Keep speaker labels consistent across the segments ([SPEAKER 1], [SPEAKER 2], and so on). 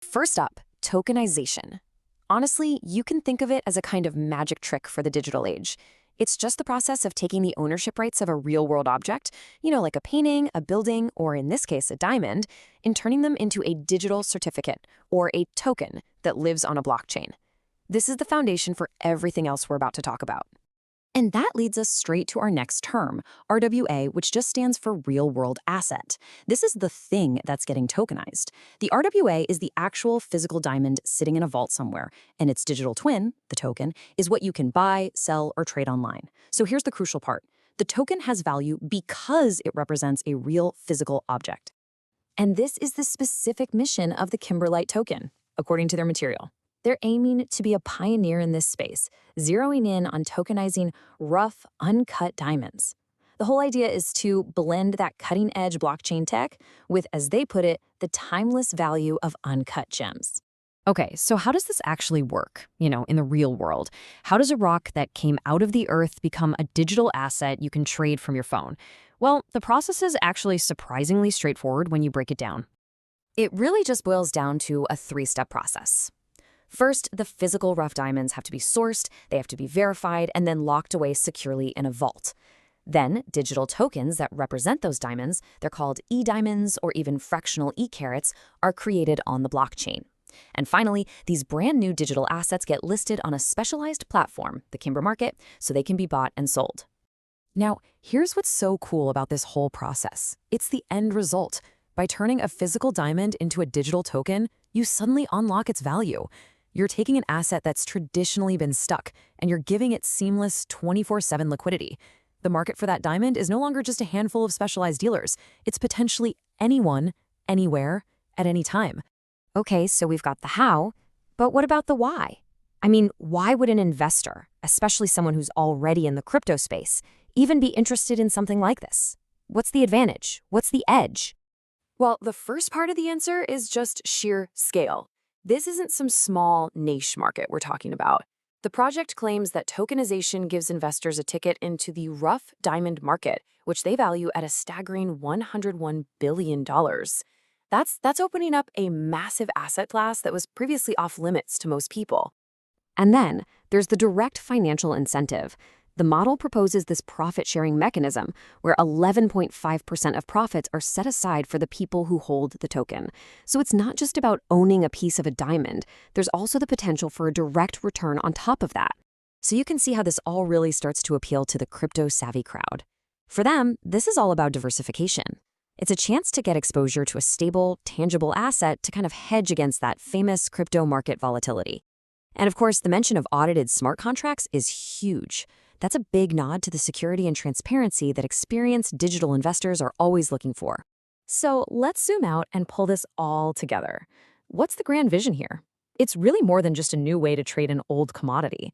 [SPEAKER 1] First up, tokenization. Honestly, you can think of it as a kind of magic trick for the digital age. It's just the process of taking the ownership rights of a real-world object, like a painting, a building, or in this case, a diamond, and turning them into a digital certificate, or a token, that lives on a blockchain. This is the foundation for everything else we're about to talk about. And that leads us straight to our next term, RWA, which just stands for real-world asset. This is the thing that's getting tokenized. The RWA is the actual physical diamond sitting in a vault somewhere, and its digital twin, the token, is what you can buy, sell, or trade online. So here's the crucial part. The token has value because it represents a real physical object. And this is the specific mission of the KimberLite token, according to their material. They're aiming to be a pioneer in this space, zeroing in on tokenizing rough, uncut diamonds. The whole idea is to blend that cutting-edge blockchain tech with, as they put it, the timeless value of uncut gems. Okay, so how does this actually work, in the real world? How does a rock that came out of the earth become a digital asset you can trade from your phone? Well, the process is actually surprisingly straightforward when you break it down. It really just boils down to a three-step process. First, the physical rough diamonds have to be sourced, they have to be verified, and then locked away securely in a vault. Then, digital tokens that represent those diamonds, they're called e-diamonds or even fractional e-carats, are created on the blockchain. And finally, these brand new digital assets get listed on a specialized platform, the Kimber Market, so they can be bought and sold. Now, here's what's so cool about this whole process. It's the end result. By turning a physical diamond into a digital token, you suddenly unlock its value. You're taking an asset that's traditionally been stuck, and you're giving it seamless 24/7 liquidity. The market for that diamond is no longer just a handful of specialized dealers. It's potentially anyone, anywhere, at any time. Okay, so we've got the how, but what about the why? Why would an investor, especially someone who's already in the crypto space, even be interested in something like this? What's the advantage? What's the edge? Well, the first part of the answer is just sheer scale. This isn't some small niche market we're talking about. The project claims that tokenization gives investors a ticket into the rough diamond market, which they value at a staggering $101 billion. That's opening up a massive asset class that was previously off limits to most people. And then there's the direct financial incentive. The model proposes this profit-sharing mechanism where 11.5% of profits are set aside for the people who hold the token. So it's not just about owning a piece of a diamond. There's also the potential for a direct return on top of that. So you can see how this all really starts to appeal to the crypto-savvy crowd. For them, this is all about diversification. It's a chance to get exposure to a stable, tangible asset to kind of hedge against that famous crypto market volatility. And of course, the mention of audited smart contracts is huge. That's a big nod to the security and transparency that experienced digital investors are always looking for. So let's zoom out and pull this all together. What's the grand vision here? It's really more than just a new way to trade an old commodity.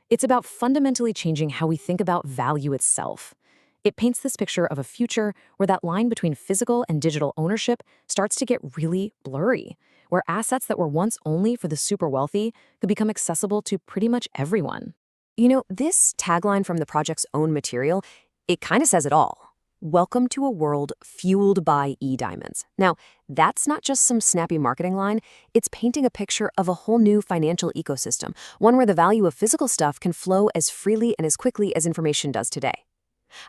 [SPEAKER 1] It's about fundamentally changing how we think about value itself. It paints this picture of a future where that line between physical and digital ownership starts to get really blurry, where assets that were once only for the super wealthy could become accessible to pretty much everyone. This tagline from the project's own material, it kind of says it all. Welcome to a world fueled by e-diamonds. Now, that's not just some snappy marketing line. It's painting a picture of a whole new financial ecosystem, one where the value of physical stuff can flow as freely and as quickly as information does today.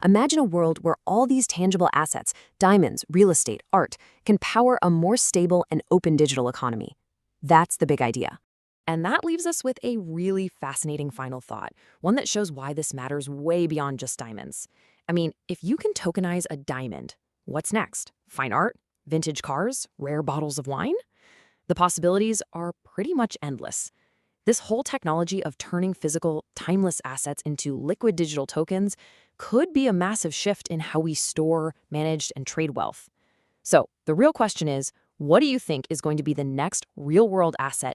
[SPEAKER 1] Imagine a world where all these tangible assets, diamonds, real estate, art, can power a more stable and open digital economy. That's the big idea. And that leaves us with a really fascinating final thought, one that shows why this matters way beyond just diamonds. If you can tokenize a diamond, what's next? Fine art? Vintage cars? Rare bottles of wine? The possibilities are pretty much endless. This whole technology of turning physical, timeless assets into liquid digital tokens could be a massive shift in how we store, manage, and trade wealth. So the real question is, what do you think is going to be the next real-world asset